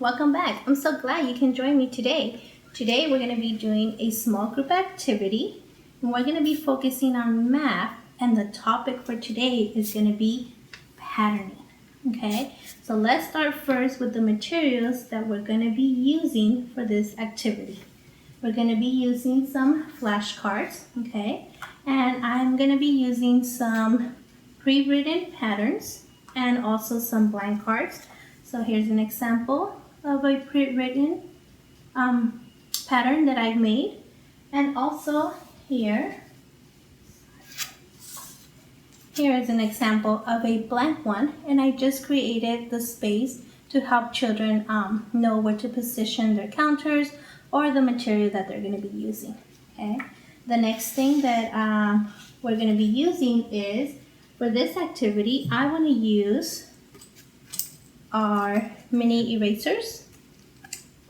welcome back. I'm so glad you can join me today. Today we're going to be doing a small group activity and we're going to be focusing on math, and the topic for today is going to be patterning. Okay, so let's start first with the materials that we're going to be using for this activity. We're going to be using some flashcards, okay, and I'm going to be using some pre-written patterns and also some blank cards. So here's an example of a pre-written pattern that I've made, and also here is an example of a blank one, and I just created the space to help children know where to position their counters or the material that they're going to be using. Okay. The next thing that we're going to be using is, for this activity, I want to use our mini erasers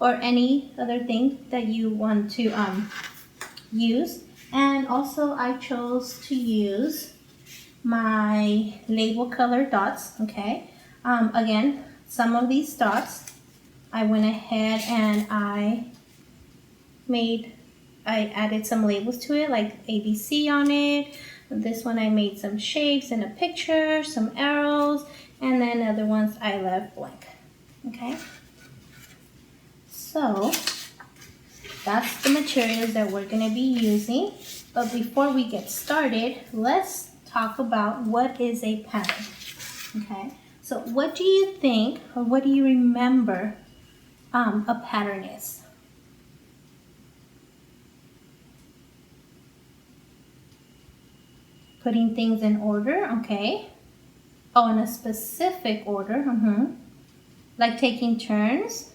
or any other thing that you want to use. And also I chose to use my label color dots, okay? Again, some of these dots, I went ahead and I added some labels to it, like ABC on it. This one I made some shapes and a picture, some arrows, and then other ones I left blank, okay? So that's the materials that we're going to be using. But before we get started, let's talk about what is a pattern. Okay, so what do you think, or what do you remember a pattern is? Putting things in order, okay. Oh, in a specific order, like taking turns.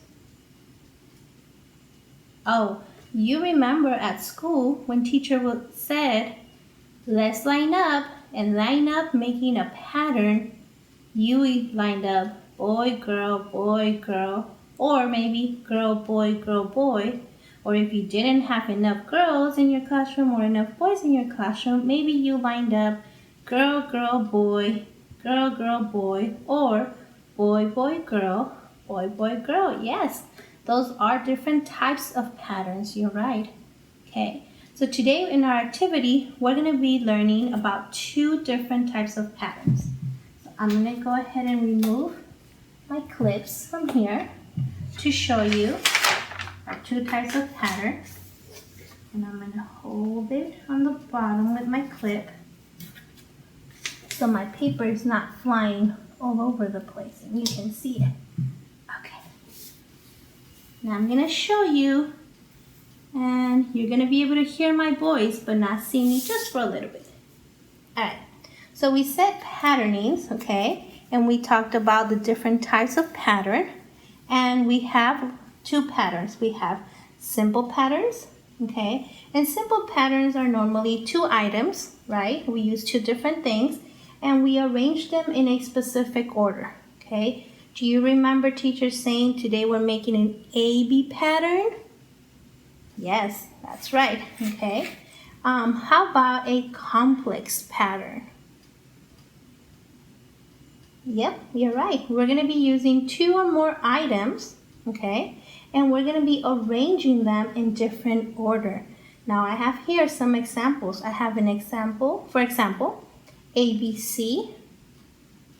Oh, you remember at school when teacher said, let's line up, and line up making a pattern. You lined up boy, girl, or maybe girl, boy. Or if you didn't have enough girls in your classroom or enough boys in your classroom, maybe you lined up girl, boy, boy, or boy, girl, girl. Yes, those are different types of patterns. You're right. Okay. So today in our activity, we're going to be learning about two different types of patterns. So I'm going to go ahead and remove my clips from here to show you our two types of patterns. And I'm going to hold it on the bottom with my clip so my paper is not flying all over the place and you can see it. Okay. Now I'm going to show you, and you're going to be able to hear my voice but not see me just for a little bit. Alright, so we said patternings, okay, and we talked about the different types of pattern, and we have two patterns. We have simple patterns, okay, and simple patterns are normally two items, right? We use two different things and we arrange them in a specific order, okay? Do you remember teacher saying today we're making an AB pattern? Yes, that's right, okay. How about a complex pattern? Yep, you're right. We're going to be using two or more items, okay, and we're going to be arranging them in different order. Now I have here some examples. I have an example, for example, ABC,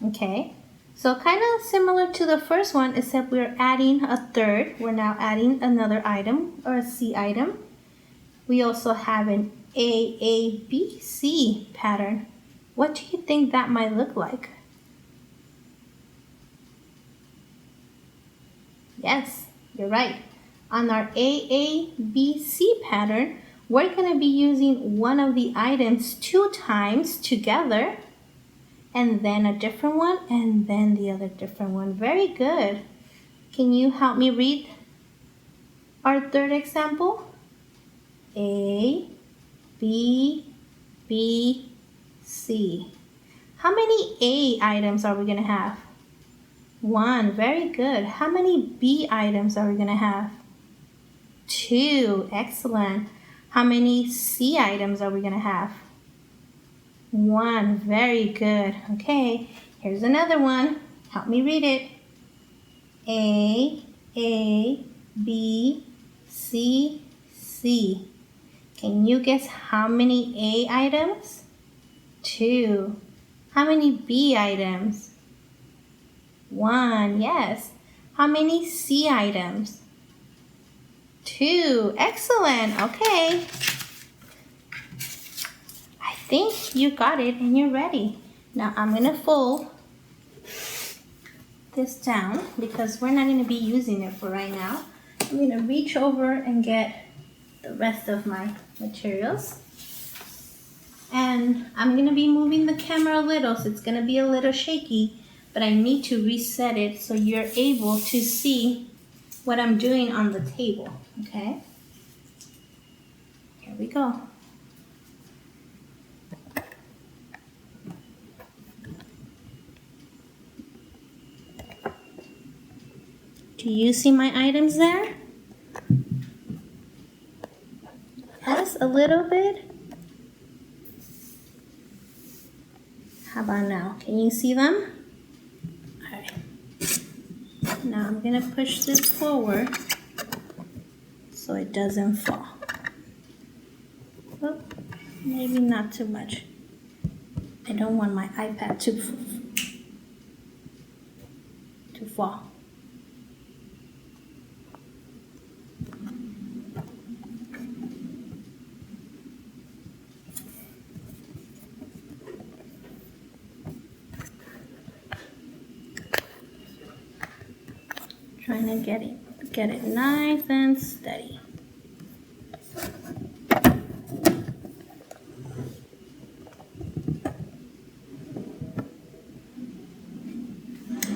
okay. So kind of similar to the first one, except we're adding a third. We're now adding another item, or a C item. We also have an AABC pattern. What do you think that might look like? Yes, you're right. On our AABC pattern, we're going to be using one of the items two times together, and then a different one, and then the other different one. Very good. Can you help me read our third example? A, B, B, C. How many A items are we going to have? One. Very good. How many B items are we going to have? Two. Excellent. How many C items are we going to have? One. Very good. Okay, here's another one. Help me read it. A, A, B, C, C. Can you guess how many A items? 2. How many B items? 1. Yes. How many C items? 2. Excellent. Okay. I think you got it and you're ready. Now I'm going to fold this down because we're not going to be using it for right now. I'm going to reach over and get the rest of my materials. And I'm going to be moving the camera a little, so it's going to be a little shaky, but I need to reset it so you're able to see what I'm doing on the table, okay? Here we go. Do you see my items there? Yes, a little bit. How about now? Can you see them? All right. Now I'm gonna push this forward so it doesn't fall. Oh, maybe not too much. I don't want my iPad to fall. Trying to get it nice and steady.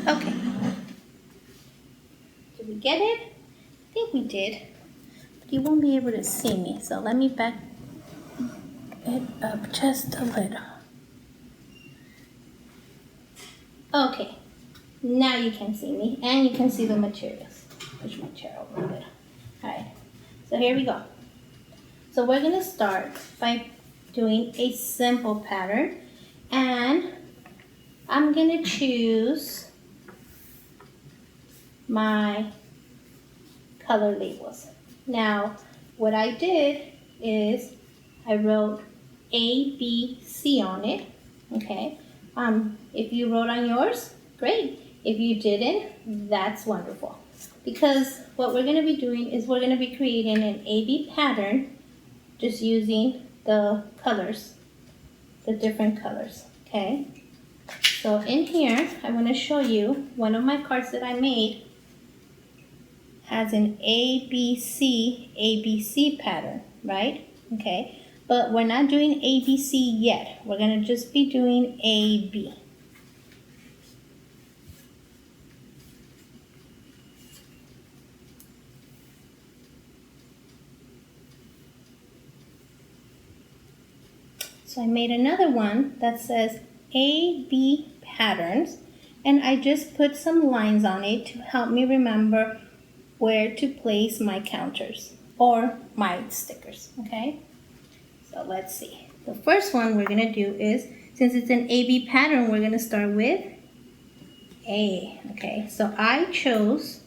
Okay. Did we get it? I think we did. But you won't be able to see me, so let me back it up just a little. Okay. Now you can see me, and you can see the materials. Push my chair over a bit. Alright, so here we go. So we're going to start by doing a simple pattern, and I'm going to choose my color labels. Now, what I did is I wrote A, B, C on it, okay? If you wrote on yours, great. If you didn't, that's wonderful. Because what we're going to be doing is we're going to be creating an AB pattern just using the colors, the different colors, okay? So in here, I want to show you one of my cards that I made has an ABC pattern, right? Okay, but we're not doing ABC yet. We're going to just be doing AB. So I made another one that says AB patterns, and I just put some lines on it to help me remember where to place my counters or my stickers, okay? So let's see. The first one we're gonna do is, since it's an AB pattern, we're gonna start with A, okay? So I chose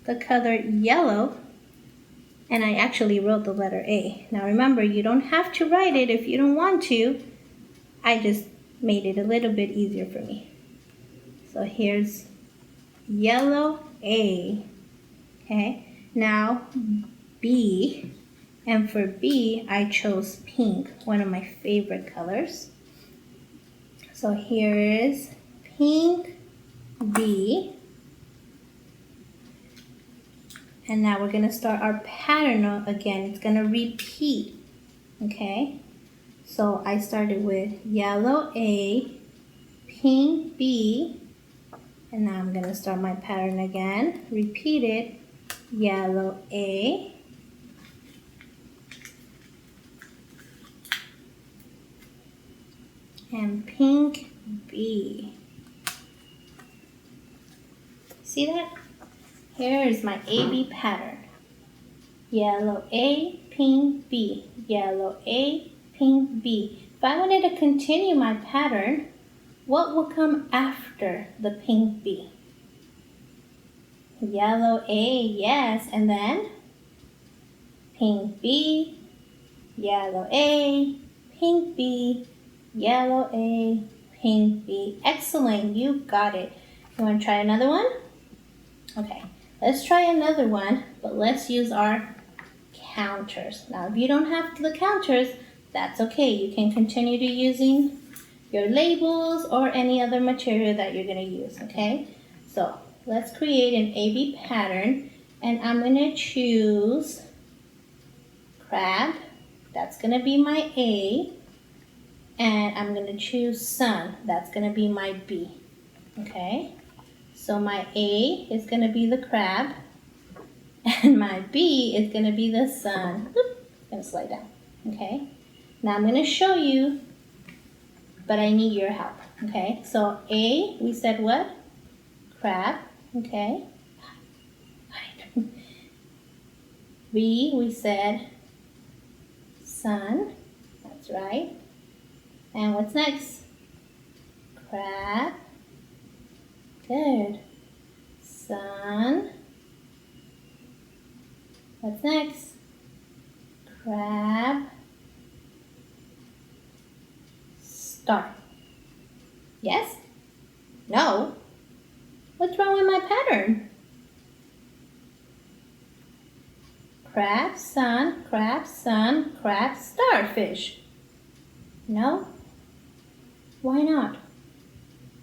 the color yellow, and I actually wrote the letter A. Now remember, you don't have to write it if you don't want to. I just made it a little bit easier for me. So here's yellow A, okay? Now B, and for B, I chose pink, one of my favorite colors. So here is pink B. And now we're gonna start our pattern again. It's gonna repeat, okay? So I started with yellow A, pink B, and now I'm gonna start my pattern again. Repeat it, yellow A, and pink B. See that? Here is my AB pattern. Yellow A, pink B, yellow A, pink B. If I wanted to continue my pattern, what will come after the pink B? Yellow A, yes. And then pink B, yellow A, pink B, yellow A, pink B. Excellent, you got it. You want to try another one? Okay, let's try another one, but let's use our counters. Now, if you don't have the counters, that's okay. You can continue to using your labels or any other material that you're going to use, okay? So, let's create an AB pattern, and I'm going to choose crab. That's going to be my A. And I'm going to choose sun. That's going to be my B. Okay? So my A is going to be the crab. And my B is going to be the sun. It's going to slide down. Okay? Now I'm going to show you, but I need your help. Okay? So A, we said what? Crab. Okay? B, we said sun. That's right. And what's next? Crab. Good. Sun. What's next? Crab. Star. Yes? No? What's wrong with my pattern? Crab, sun, crab, starfish. No? Why not?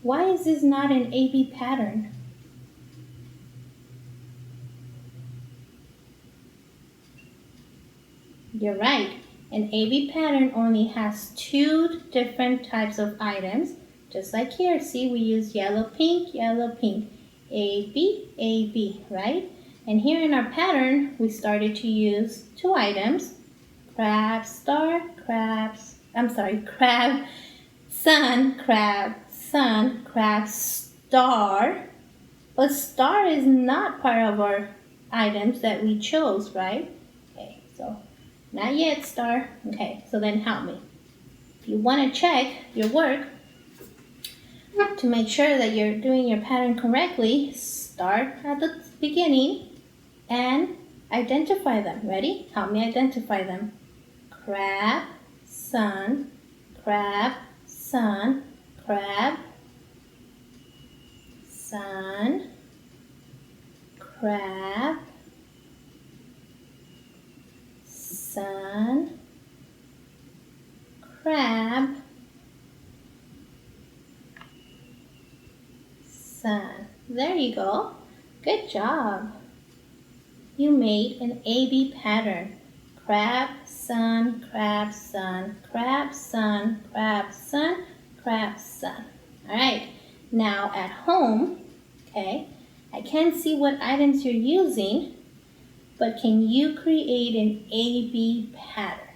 Why is this not an AB pattern? You're right. An AB pattern only has two different types of items. Just like here, see, we use yellow, pink, AB, AB, right? And here in our pattern, we started to use two items. Crab, star, crab, sun, crab, star. But star is not part of our items that we chose, right? Okay, so not yet, star. Okay, so then help me. If you want to check your work to make sure that you're doing your pattern correctly, start at the beginning and identify them. Ready? Help me identify them. Crab, sun, crab, sun, crab, sun, crab, sun, crab, sun. There you go. Good job. You made an AB pattern. Crab, sun, crab, sun, crab, sun, crab, sun, crab, sun. All right. Now at home, okay, I can't see what items you're using, but can you create an AB pattern?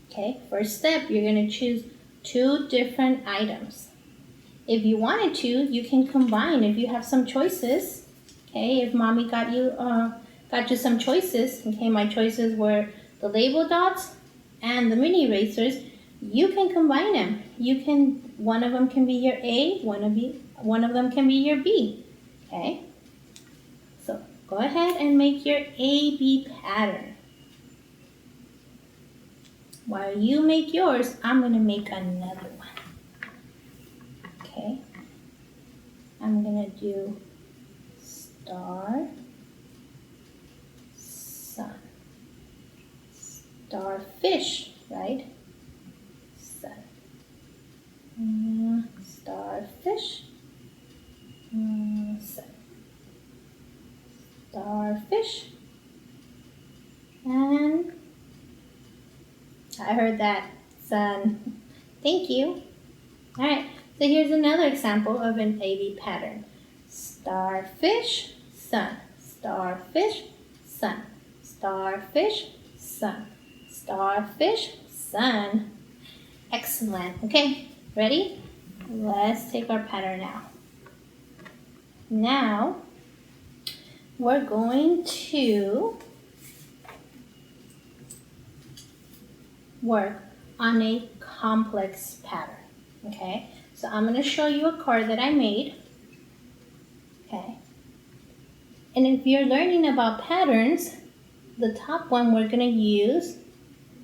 Okay, first step, you're going to choose two different items. If you wanted to, you can combine if you have some choices. Okay, if mommy got you some choices. Okay, my choices were the label dots and the mini erasers. You can combine them. One of them can be your A, one of them can be your B. Okay, so go ahead and make your AB pattern. While you make yours, I'm going to make another one. Okay, I'm going to do star, sun, starfish, right? Sun, starfish, sun, starfish, and I heard that, sun. Thank you. All right, so here's another example of an AB pattern. Starfish, sun, starfish, sun, starfish, sun, starfish, sun. Excellent. Okay, ready? Let's take our pattern now. Now, we're going to work on a complex pattern. Okay, so I'm going to show you a card that I made. Okay, And if you're learning about patterns, the top one we're going to use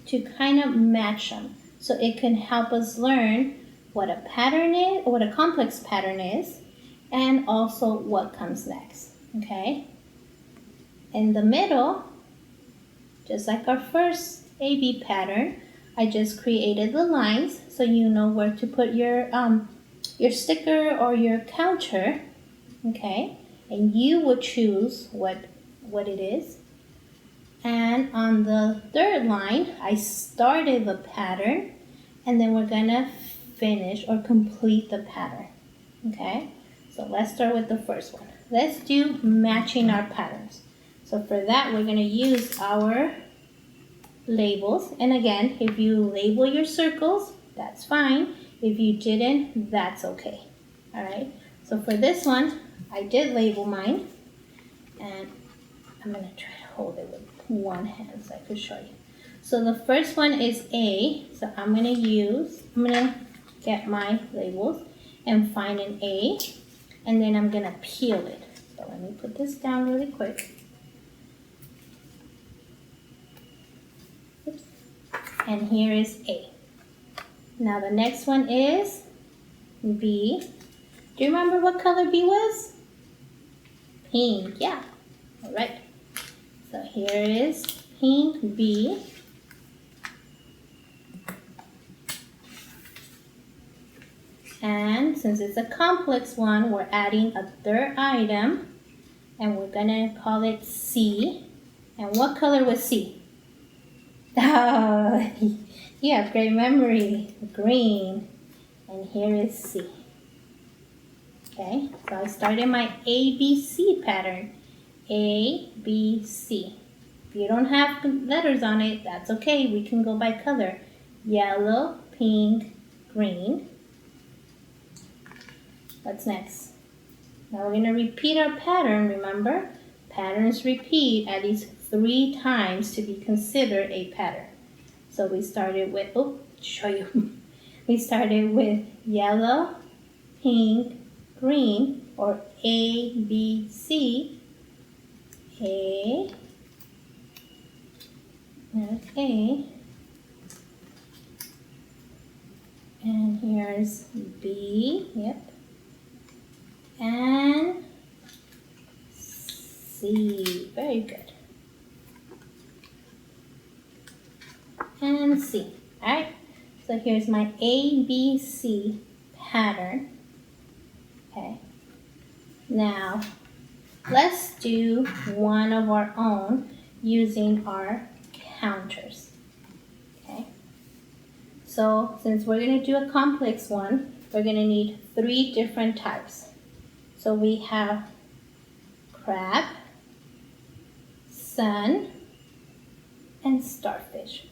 to kind of match them. So it can help us learn what a pattern is, what a complex pattern is, and also what comes next, okay? In the middle, just like our first AB pattern, I just created the lines so you know where to put your sticker or your counter, okay? And you would choose what it is. And on the third line, I started the pattern, and then we're gonna finish or complete the pattern, okay? So let's start with the first one. Let's do matching our patterns. So for that, we're gonna use our labels. And again, if you label your circles, that's fine. If you didn't, that's okay, all right? So for this one, I did label mine, and I'm gonna try to hold it with one hand so I could show you. So the first one is A, so I'm gonna get my labels and find an A, and then I'm gonna peel it. So let me put this down really quick. Oops. And here is A. Now the next one is B. Do you remember what color B was? Pink, yeah, all right. So here is pink B. And since it's a complex one, we're adding a third item, and we're gonna call it C. And what color was C? Oh, you have great memory. Green. And here is C. Okay, so I started my ABC pattern. A, B, C. If you don't have letters on it, that's okay. We can go by color. Yellow, pink, green. What's next? Now we're going to repeat our pattern, remember? Patterns repeat at least 3 times to be considered a pattern. So we started with, show you. We started with yellow, pink, green, or A, B, C. A, there's A, and here's B, yep, and C, very good, and C, alright, so here's my ABC pattern, okay, now let's do one of our own using our counters, okay? So since we're gonna do a complex one, we're gonna need 3 different types. So we have crab, sun, and starfish.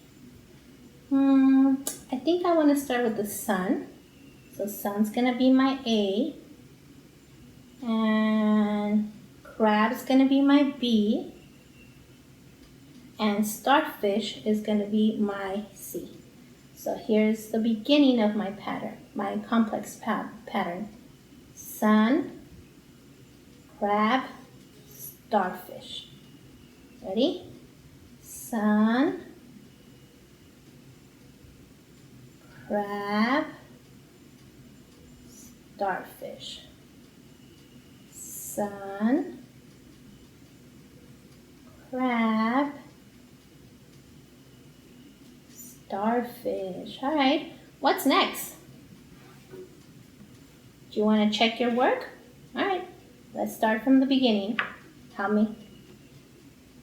I think I wanna start with the sun. So sun's gonna be my A, and crab is going to be my B, and starfish is going to be my C. So here's the beginning of my pattern, my complex pattern. Sun, crab, starfish. Ready? Sun, crab, starfish. Sun, crab, starfish. All right, what's next? Do you want to check your work? All right, let's start from the beginning. Help me.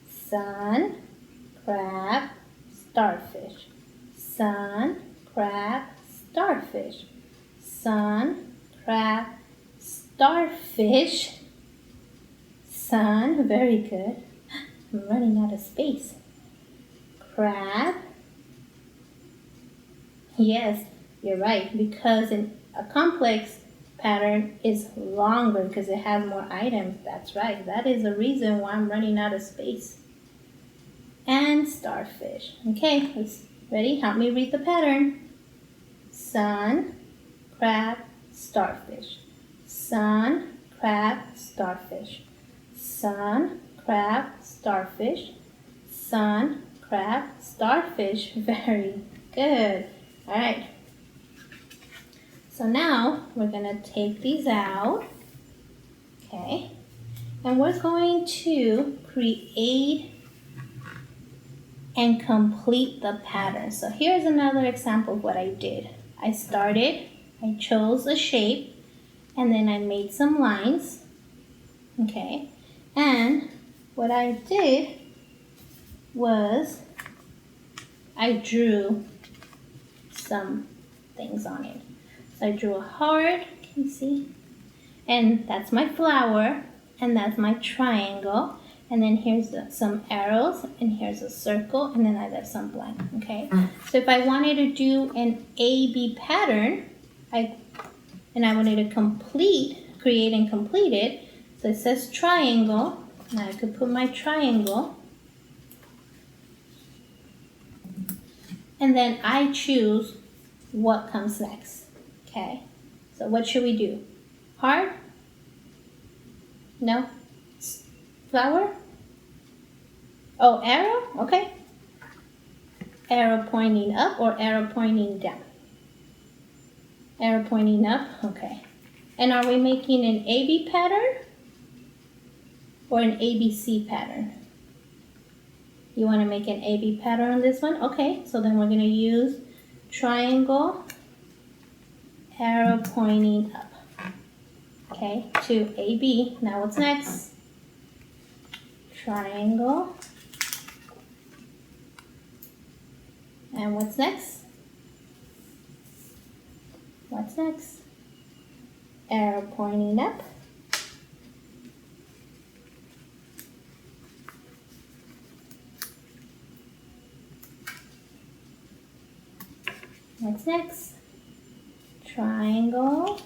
Sun, crab, starfish. Sun, crab, starfish. Sun, crab, starfish. Sun, very good. I'm running out of space. Crab. Yes, you're right, because in a complex pattern is longer because it has more items. That's right. That is the reason why I'm running out of space. And starfish. Okay, ready? Help me read the pattern. Sun, crab, starfish. Sun, crab, starfish. sun, crab, starfish, sun, crab, starfish. Very good. All right. So now we're gonna take these out, okay? And we're going to create and complete the pattern. So here's another example of what I did. I chose a shape, and then I made some lines, okay? And what I did was I drew some things on it. So I drew a heart, can you see? And that's my flower, and that's my triangle. And then here's some arrows, and here's a circle, and then I left some blank, okay? So if I wanted to do an A-B pattern, and I wanted to create and complete it, so it says triangle. Now I could put my triangle. And then I choose what comes next, okay? So what should we do? Heart? No? Flower? Oh, arrow? Okay. Arrow pointing up or arrow pointing down? Arrow pointing up, okay. And are we making an AB pattern or an ABC pattern? You want to make an AB pattern on this one? Okay, so then we're going to use triangle, arrow pointing up. Okay, to AB. Now what's next? Triangle. And what's next? What's next? Arrow pointing up. What's next? Triangle.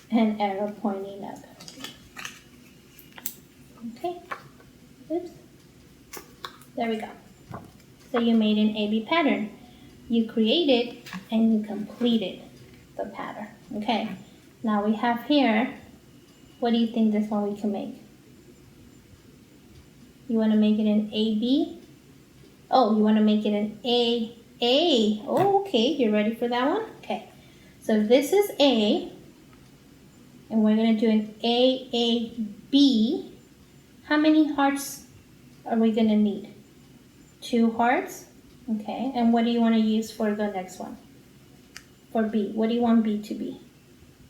And arrow pointing up. Okay. Oops. There we go. So you made an AB pattern. You created and you completed the pattern. Okay. Now we have here, what do you think this one we can make? You want to make it an AB? Oh, you want to make it an AA. Oh, okay. You ready for that one? Okay. So this is A. And we're going to do an AAB. How many hearts are we going to need? 2 hearts. Okay. And what do you want to use for the next one? For B. What do you want B to be?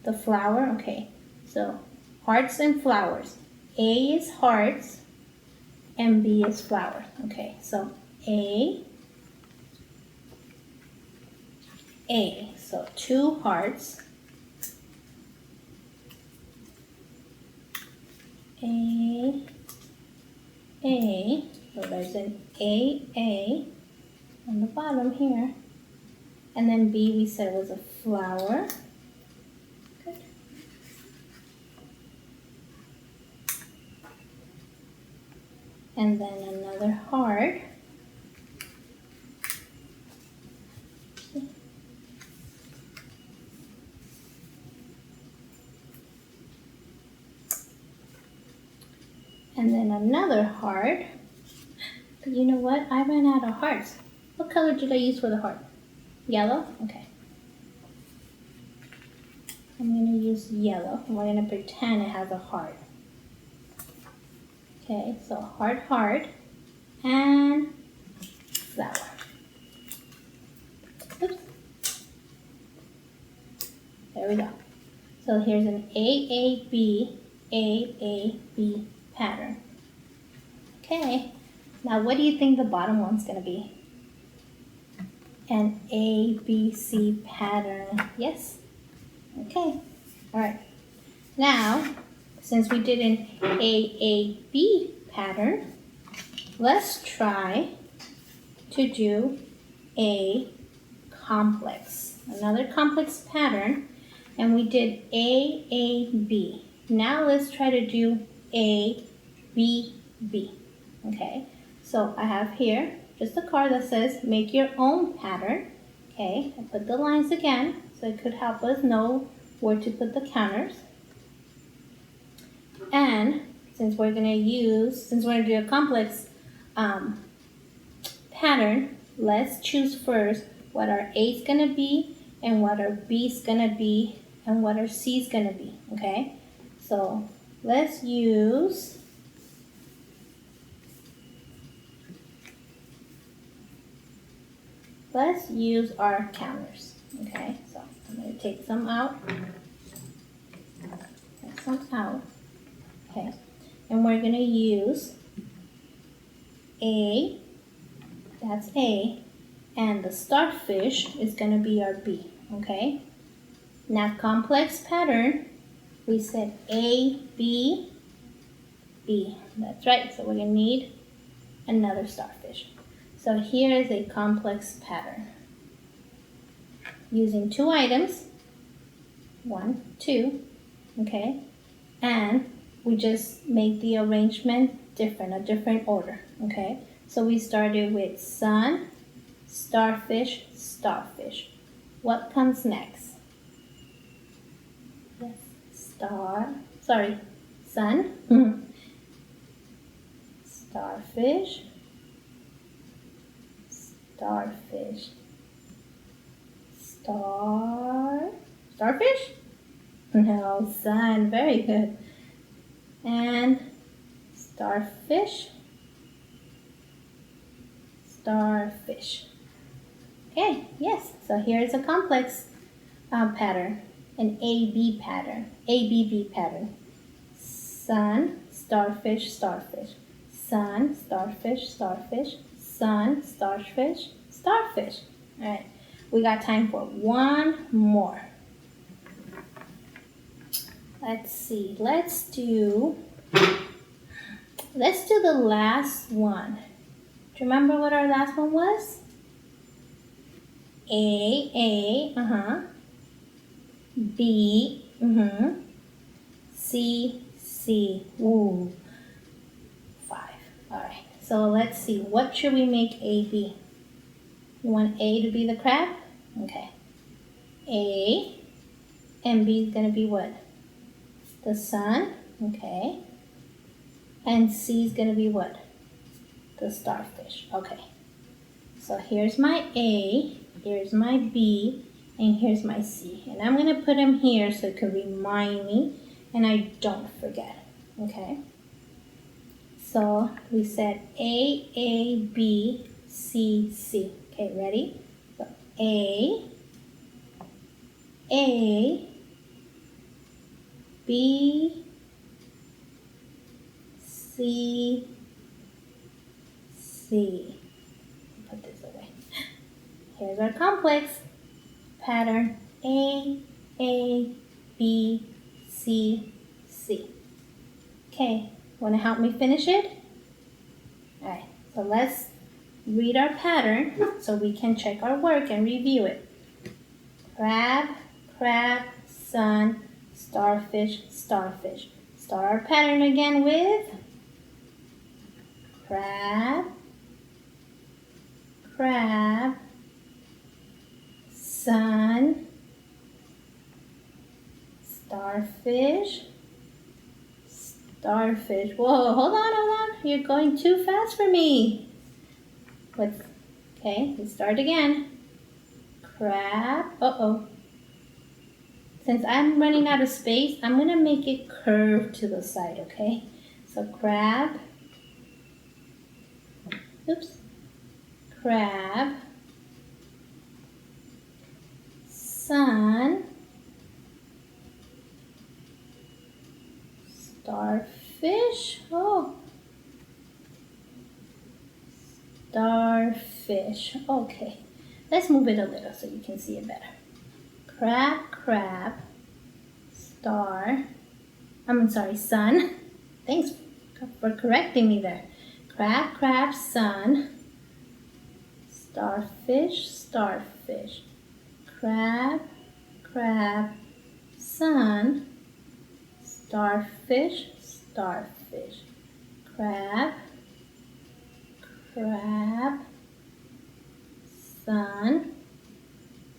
The flower? Okay. So hearts and flowers. A is hearts and B is flowers. Okay. So A. So 2 hearts. A. So there's an AA on the bottom here. And then B we said was a flower. Good. And then another heart. And then another heart. But you know what? I ran out of hearts. What color did I use for the heart? Yellow? Okay. I'm going to use yellow. And we're going to pretend it has a heart. Okay, so heart, and flower. Oops. There we go. So here's an AAB pattern. Okay, now what do you think the bottom one's going to be? An ABC pattern. Yes? Okay. All right. Now, since we did an AAB pattern, let's try to do a complex. Another complex pattern, and we did AAB. Now let's try to do ABB. Okay, so I have here just a card that says make your own pattern. Okay, I put the lines again so it could help us know where to put the counters. And since we're going to do a complex pattern, let's choose first what our A is going to be and what our B is going to be and what our C is going to be, okay? So let's use our counters, okay? So I'm going to take some out. Take some out, okay? And we're going to use A, that's A, and the starfish is going to be our B, okay? Now complex pattern, we said A, B, B. That's right, so we're going to need another starfish. So here is a complex pattern. Using 2 items, 1, 2, okay? And we just make the arrangement different, a different order, okay? So we started with sun, starfish, starfish. What comes next? Yes, sun, starfish, starfish, starfish? No, sun, very good. And starfish, starfish. Okay, yes, so here's a complex pattern, an A-B pattern, A-B-B pattern. Sun, starfish, starfish. Sun, starfish, starfish. Sun, starfish, starfish. All right, we got time for one more. Let's see, let's do the last one. Do you remember what our last one was? A, B, C. Ooh, 5. All right, so let's see, what should we make A be? You want A to be the crab? Okay. A and B is going to be what? The sun, okay. And C is going to be what? The starfish, okay. So here's my A, here's my B, and here's my C. And I'm going to put them here so it can remind me and I don't forget, okay? So we said A, B, C, C. Okay, ready? So A, B, C, C. Put this away. Here's our complex pattern. A, B, C, C. Okay, want to help me finish it? All right, so let's read our pattern so we can check our work and review it. Crab, crab, sun, starfish, starfish. Start our pattern again with crab, crab, sun, starfish, starfish. Whoa, hold on. You're going too fast for me. Okay, let's start again. Crab, Since I'm running out of space, I'm going to make it curve to the side, okay? So crab, crab, sun, starfish, starfish, okay. Let's move it a little so you can see it better. Crab, crab, sun. Thanks for correcting me there. Crab, crab, sun, starfish, starfish. Crab, crab, sun, starfish, starfish. Crab, crab, sun,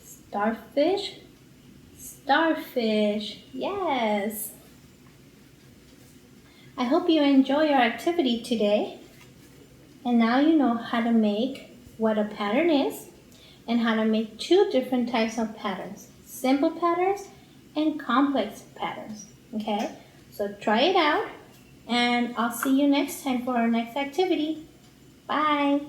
starfish, Starfish. Yes. I hope you enjoy your activity today. And now you know how to make what a pattern is and how to make two different types of patterns. Simple patterns and complex patterns. Okay? So try it out and I'll see you next time for our next activity. Bye.